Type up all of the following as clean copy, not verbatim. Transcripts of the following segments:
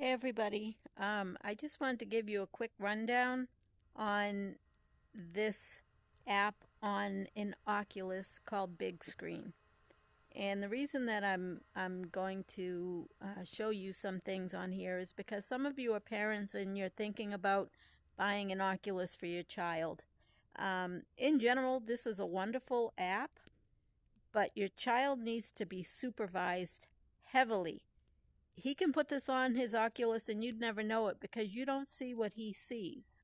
Hey everybody. I just wanted to give you a quick rundown on this app on an Oculus called Big Screen. And the reason that I'm going to show you some things on here is because some of you are parents and you're thinking about buying an Oculus for your child. In general, this is a wonderful app, but your child needs to be supervised heavily. He can put this on his Oculus and you'd never know it because you don't see what he sees.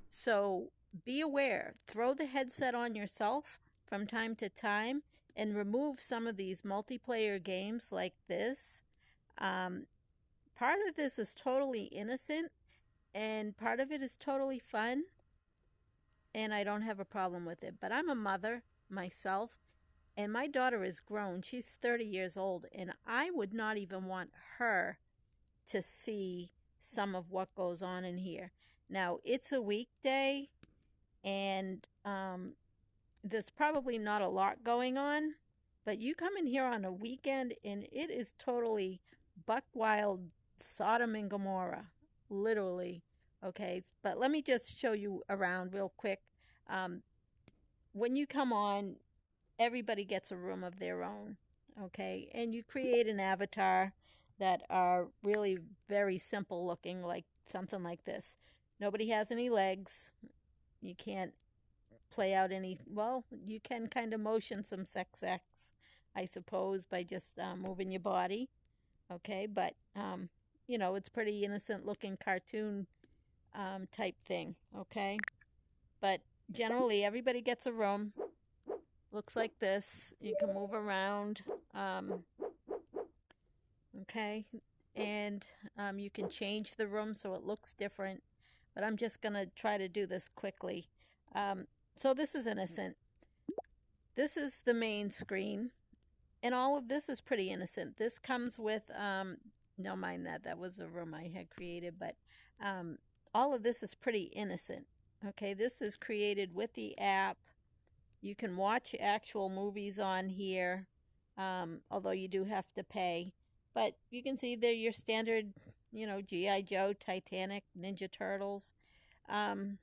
So be aware, throw the headset on yourself from time to time and remove some of these multiplayer games like this. Um, Part of this is totally innocent and part of it is totally fun, and I don't have a problem with it. But I'm a mother myself, and my daughter is grown. She's 30 years old, and I would not even want her to see some of what goes on in here. Now, it's a weekday, and there's probably not a lot going on, but you come in here on a weekend, and it is totally buck wild Sodom and Gomorrah, literally. Okay, but let me just show you around real quick. Um, when you come on, everybody gets a room of their own, okay? And you create an avatar that are really very simple looking, like something like this. Nobody has any legs. You can't play out any, well, you can kind of motion some sex acts, I suppose, by just moving your body, okay? But, it's pretty innocent looking cartoon type thing, okay? But generally, everybody gets a room. Looks like this. You can move around. Okay. And you can change the room so it looks different. But I'm just going to try to do this quickly. So this is innocent. This is the main screen. And all of this is pretty innocent. This comes with, no, mind that. That was a room I had created. But all of this is pretty innocent. Okay. This is created with the app. You can watch actual movies on here, although you do have to pay. But you can see they're your standard, G.I. Joe, Titanic, Ninja Turtles. A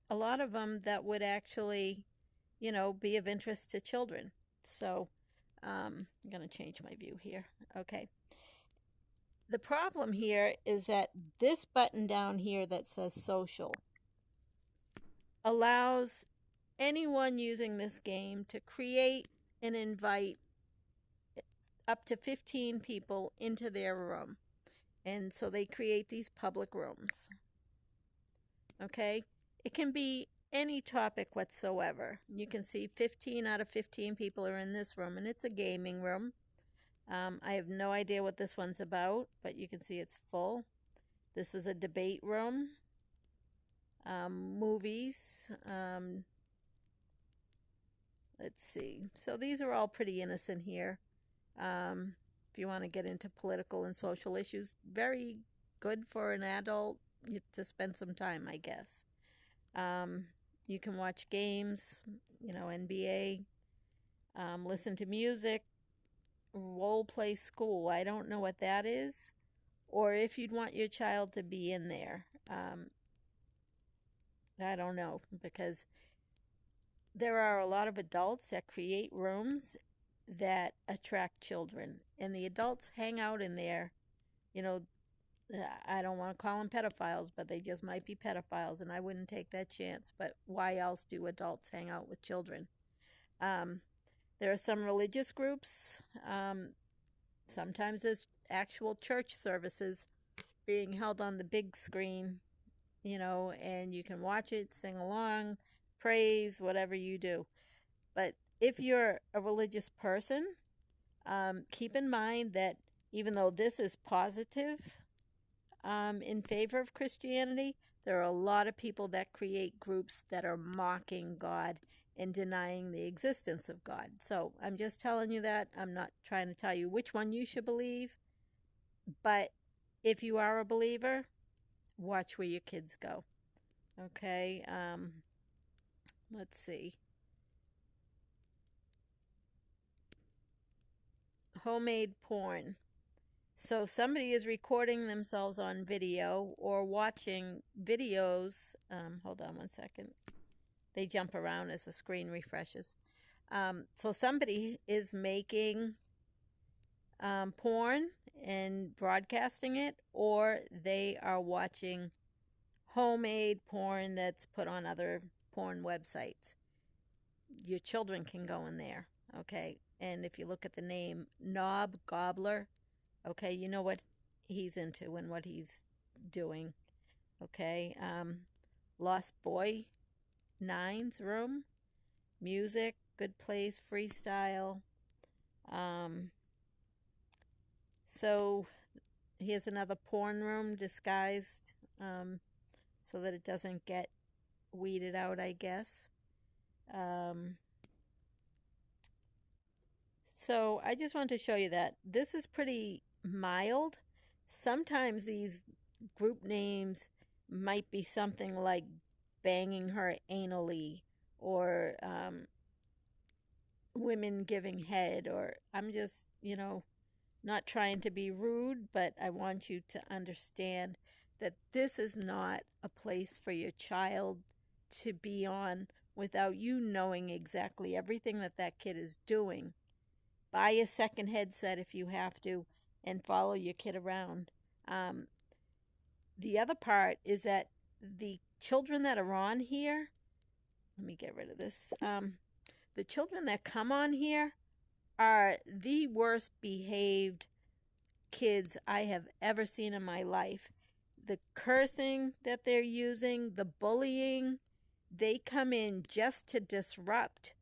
lot of them that would actually, be of interest to children. So I'm going to change my view here. Okay. The problem here is that this button down here that says social allows anyone using this game to create and invite up to 15 people into their room. And so they create these public rooms. Okay? It can be any topic whatsoever. You can see 15 out of 15 people are in this room, and it's a gaming room. I have no idea what this one's about, but you can see it's full. This is a debate room. Movies. Let's see. So these are all pretty innocent here. If you want to get into political and social issues, very good for an adult to spend some time, I guess. You can watch games, NBA, listen to music, role play school. I don't know what that is, or if you'd want your child to be in there. I don't know, because there are a lot of adults that create rooms that attract children, and the adults hang out in there. I don't want to call them pedophiles, but they just might be pedophiles, and I wouldn't take that chance. But why else do adults hang out with children? There are some religious groups. Sometimes there's actual church services being held on the big screen, and you can watch it, sing along, praise, whatever you do. But if you're a religious person, keep in mind that even though this is positive in favor of Christianity, there are a lot of people that create groups that are mocking God and denying the existence of God. So I'm just telling you that. I'm not trying to tell you which one you should believe. But if you are a believer, watch where your kids go. Okay? Let's see. Homemade porn. So somebody is recording themselves on video or watching videos. Hold on one second. They jump around as the screen refreshes. So somebody is making porn and broadcasting it, or they are watching homemade porn that's put on other porn websites. Your children can go in there, okay? And if you look at the name Knob Gobbler, okay, you know what he's into and what he's doing, okay? Lost Boy Nine's room, music, good place, freestyle. So here's another porn room disguised so that it doesn't get weeded out, I guess. Um, so I just want to show you that this is pretty mild. Sometimes these group names might be something like banging her anally or women giving head, or I'm just, not trying to be rude, but I want you to understand that this is not a place for your child to be on without you knowing exactly everything that that kid is doing. Buy a second headset if you have to and follow your kid around. The other part is that the children that are on here, let me get rid of this. The children that come on here are the worst behaved kids I have ever seen in my life. The cursing that they're using, the bullying, they come in just to disrupt.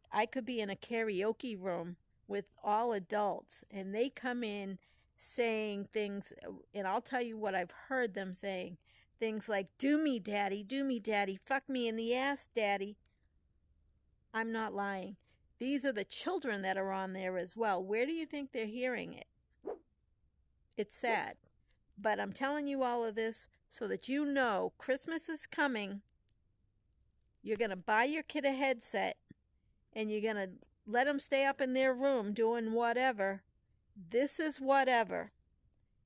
I could be in a karaoke room with all adults and they come in saying things, and I'll tell you what I've heard them saying. Things like, do me, daddy, fuck me in the ass, daddy. I'm not lying. These are the children that are on there as well. Where do you think they're hearing it? It's sad. But I'm telling you all of this so that you know Christmas is coming. You're going to buy your kid a headset and you're going to let them stay up in their room doing whatever. This is whatever.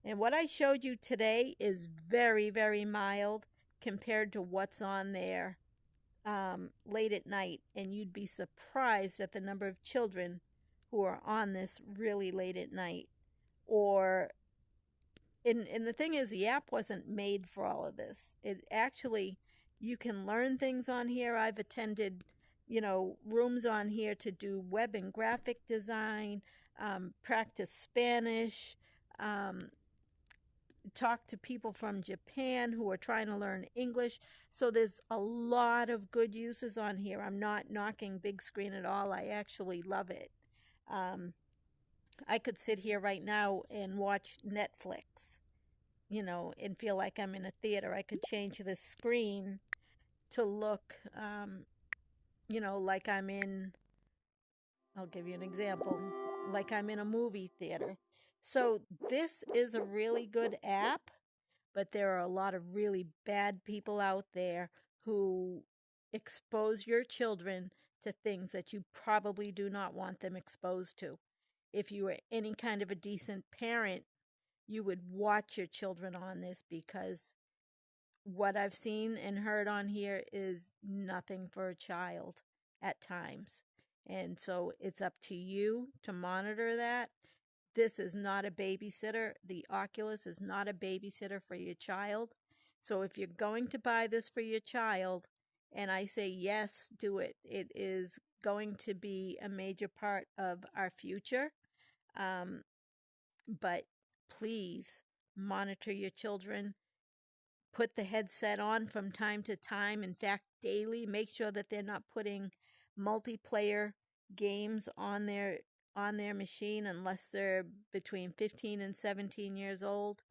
And what I showed you today is very, very mild compared to what's on there late at night. And you'd be surprised at the number of children who are on this really late at night. Or, and the thing is, the app wasn't made for all of this. It actually, you can learn things on here. I've attended, rooms on here to do web and graphic design, practice Spanish, talk to people from Japan who are trying to learn English. So there's a lot of good uses on here. I'm not knocking big screen at all. I actually love it. I could sit here right now and watch Netflix, and feel like I'm in a theater. I could change the screen to look, like I'm in, I'll give you an example, like I'm in a movie theater. So this is a really good app, but there are a lot of really bad people out there who expose your children to things that you probably do not want them exposed to. If you were any kind of a decent parent, you would watch your children on this, because what I've seen and heard on here is nothing for a child at times. And so it's up to you to monitor that. This is not a babysitter. The Oculus is not a babysitter for your child. So if you're going to buy this for your child, and I say yes, do it. It is going to be a major part of our future. But please monitor your children. Put the headset on from time to time. In fact, daily. Make sure that they're not putting multiplayer games on their machine unless they're between 15 and 17 years old.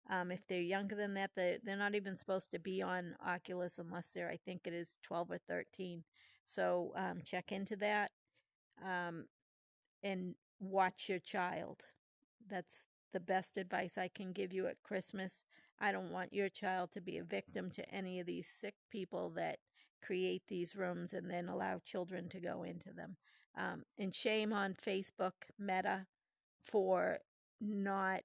If they're younger than that, they're not even supposed to be on Oculus unless they're, I think it is 12 or 13. So check into that and watch your child. That's the best advice I can give you at Christmas. I don't want your child to be a victim to any of these sick people that create these rooms and then allow children to go into them. And shame on Facebook, Meta, for not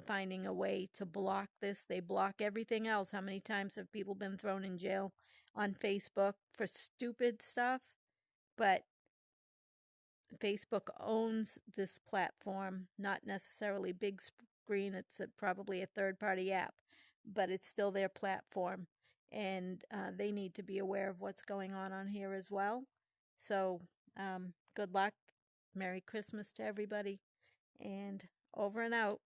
finding a way to block this. They block everything else. How many times have people been thrown in jail on Facebook for stupid stuff? But Facebook owns this platform, not necessarily big screen. It's probably a third-party app, but it's still their platform, and they need to be aware of what's going on here as well. So, good luck. Merry Christmas to everybody, and over and out.